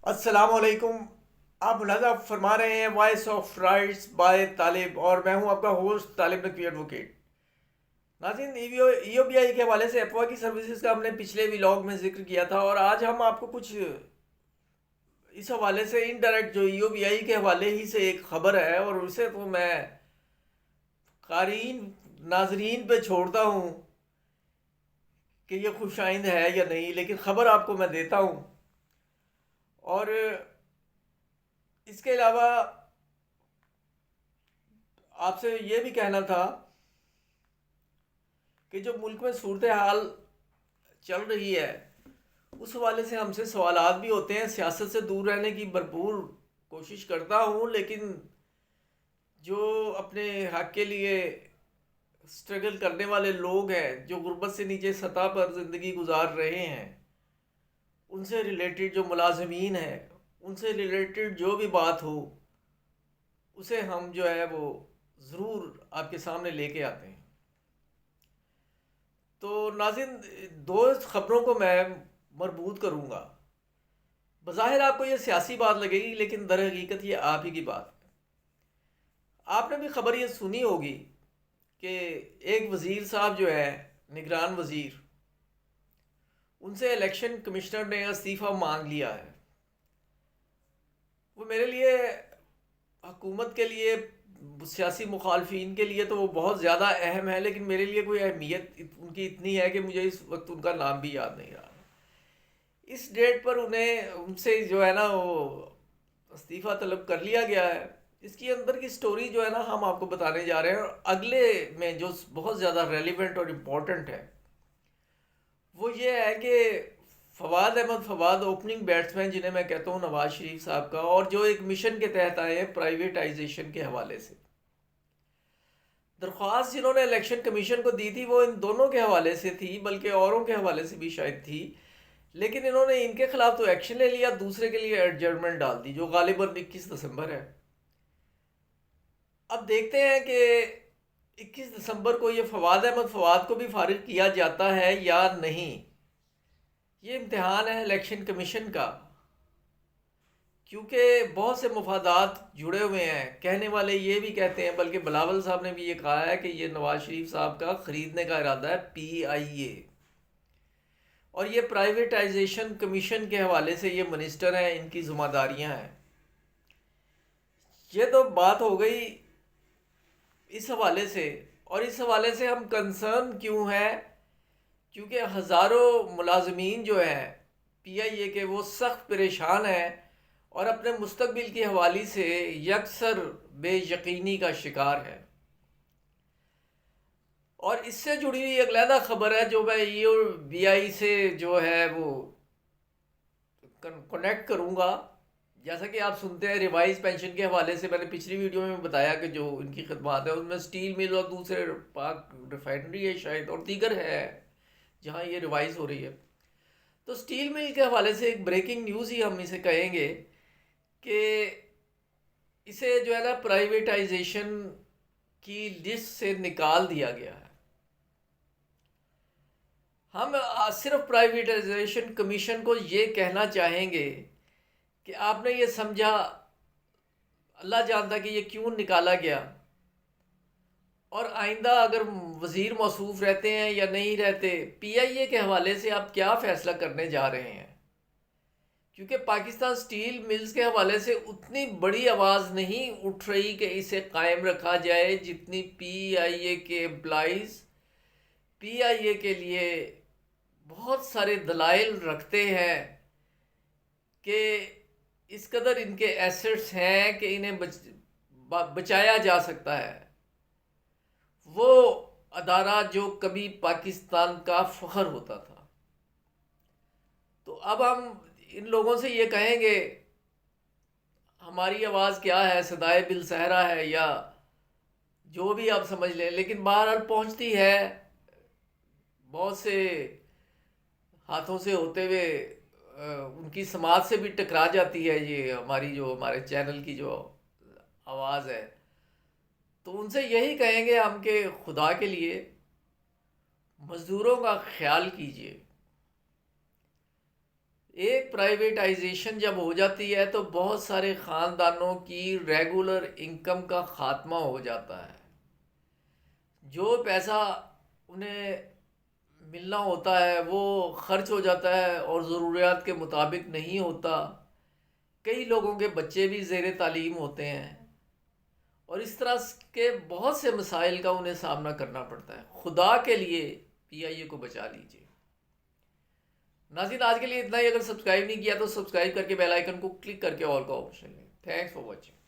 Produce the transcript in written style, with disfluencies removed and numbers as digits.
السلام علیکم۔ آپ ملاحظہ فرما رہے ہیں وائس آف رائٹس بائے طالب، اور میں ہوں آپ کا ہوسٹ طالب نقوی ایڈوکیٹ۔ ناظرین، ای او بی آئی کے حوالے سے افواہ کی سروسز کا ہم نے پچھلے ولاگ میں ذکر کیا تھا، اور آج ہم آپ کو کچھ اس حوالے سے انڈائریکٹ جو ای او بی آئی کے حوالے ہی سے ایک خبر ہے، اور اسے تو میں قارئین ناظرین پہ چھوڑتا ہوں کہ یہ خوش آئند ہے یا نہیں، لیکن خبر آپ کو میں دیتا ہوں۔ اور اس کے علاوہ آپ سے یہ بھی کہنا تھا کہ جو ملک میں صورتحال چل رہی ہے اس حوالے سے ہم سے سوالات بھی ہوتے ہیں۔ سیاست سے دور رہنے کی بھرپور کوشش کرتا ہوں، لیکن جو اپنے حق کے لیے سٹرگل کرنے والے لوگ ہیں، جو غربت سے نیچے سطح پر زندگی گزار رہے ہیں، ان سے ریلیٹڈ جو ملازمین ہیں، ان سے ریلیٹڈ جو بھی بات ہو اسے ہم جو ہے وہ ضرور آپ کے سامنے لے کے آتے ہیں۔ تو ناظرین، دو خبروں کو میں مربوط کروں گا۔ بظاہر آپ کو یہ سیاسی بات لگے گی، لیکن در حقیقت یہ آپ ہی کی بات ہے۔ آپ نے بھی خبر یہ سنی ہوگی کہ ایک وزیر صاحب جو ہے، نگران وزیر، ان سے الیکشن کمشنر نے استعفیٰ مانگ لیا ہے۔ وہ میرے لیے، حکومت کے لیے، سیاسی مخالفین کے لیے تو وہ بہت زیادہ اہم ہے، لیکن میرے لیے کوئی اہمیت ان کی اتنی ہے کہ مجھے اس وقت ان کا نام بھی یاد نہیں رہا۔ اس ڈیٹ پر ان سے جو ہے نا وہ استعفیٰ طلب کر لیا گیا ہے۔ اس کی اندر کی سٹوری جو ہے نا ہم آپ کو بتانے جا رہے ہیں، اور اگلے میں جو بہت زیادہ ریلیونٹ اور امپورٹنٹ ہے وہ یہ ہے کہ فواد احمد فواد، اوپننگ بیٹسمین جنہیں میں کہتا ہوں نواز شریف صاحب کا، اور جو ایک مشن کے تحت آئے ہیں پرائیویٹائزیشن کے حوالے سے، درخواست جنہوں نے الیکشن کمیشن کو دی تھی وہ ان دونوں کے حوالے سے تھی، بلکہ اوروں کے حوالے سے بھی شاید تھی، لیکن انہوں نے ان کے خلاف تو ایکشن لے لیا، دوسرے کے لیے ایڈجرمنٹ ڈال دی جو غالباً 21 دسمبر ہے۔ اب دیکھتے ہیں کہ 21 دسمبر کو یہ فواد احمد فواد کو بھی فارغ کیا جاتا ہے یا نہیں۔ یہ امتحان ہے الیکشن کمیشن کا، کیونکہ بہت سے مفادات جڑے ہوئے ہیں۔ کہنے والے یہ بھی کہتے ہیں، بلکہ بلاول صاحب نے بھی یہ کہا ہے کہ یہ نواز شریف صاحب کا خریدنے کا ارادہ ہے پی آئی اے، اور یہ پرائیویٹائزیشن کمیشن کے حوالے سے یہ منسٹر ہیں، ان کی ذمہ داریاں ہیں۔ یہ تو بات ہو گئی اس حوالے سے، اور اس حوالے سے ہم کنسرن کیوں ہیں؟ کیونکہ ہزاروں ملازمین جو ہیں پی آئی اے کے، وہ سخت پریشان ہیں اور اپنے مستقبل کے حوالے سے یکسر بے یقینی کا شکار ہے۔ اور اس سے جڑی ہوئی ایک علیحدہ خبر ہے جو میں ای او بی آئی سے جو ہے وہ کنیکٹ کروں گا۔ جیسا کہ آپ سنتے ہیں ریوائز پینشن کے حوالے سے، میں نے پچھلی ویڈیو میں بتایا کہ جو ان کی خدمات ہیں ان میں سٹیل مل اور دوسرے پاک ریفائنری ہے شاید، اور دیگر ہے جہاں یہ ریوائز ہو رہی ہے۔ تو سٹیل مل کے حوالے سے ایک بریکنگ نیوز ہی ہم اسے کہیں گے کہ اسے جو ہے نا پرائیویٹائزیشن کی لسٹ سے نکال دیا گیا ہے۔ ہم صرف پرائیویٹائزیشن کمیشن کو یہ کہنا چاہیں گے کہ آپ نے یہ سمجھا، اللہ جانتا کہ یہ کیوں نکالا گیا، اور آئندہ اگر وزیر موصوف رہتے ہیں یا نہیں رہتے، پی آئی اے کے حوالے سے آپ کیا فیصلہ کرنے جا رہے ہیں؟ کیونکہ پاکستان سٹیل ملز کے حوالے سے اتنی بڑی آواز نہیں اٹھ رہی کہ اسے قائم رکھا جائے، جتنی پی آئی اے کے امپلائیز پی آئی اے کے لیے بہت سارے دلائل رکھتے ہیں کہ اس قدر ان کے ایسٹس ہیں کہ انہیں بچایا جا سکتا ہے۔ وہ ادارہ جو کبھی پاکستان کا فخر ہوتا تھا۔ تو اب ہم ان لوگوں سے یہ کہیں گے، ہماری آواز کیا ہے، صدائے بالصحرا ہے یا جو بھی آپ سمجھ لیں، لیکن بہرحال پہنچتی ہے بہت سے ہاتھوں سے ہوتے ہوئے، ان کی سماعت سے بھی ٹکرا جاتی ہے یہ ہمارے چینل کی جو آواز ہے۔ تو ان سے یہی کہیں گے ہم کہ خدا کے لیے مزدوروں کا خیال کیجیے۔ ایک پرائیویٹائزیشن جب ہو جاتی ہے تو بہت سارے خاندانوں کی ریگولر انکم کا خاتمہ ہو جاتا ہے. جو پیسہ انہیں ملنا ہوتا ہے وہ خرچ ہو جاتا ہے اور ضروریات کے مطابق نہیں ہوتا. کئی لوگوں کے بچے بھی زیر تعلیم ہوتے ہیں اور اس طرح کے بہت سے مسائل کا انہیں سامنا کرنا پڑتا ہے. خدا کے لیے پی آئی اے کو بچا لیجیے. ناظرین آج کے لیے اتنا ہی. اگر سبسکرائب نہیں کیا تو سبسکرائب کر کے بیل آئیکن کو کلک کر کے آل کا آپشن لیں. Thanks for watching.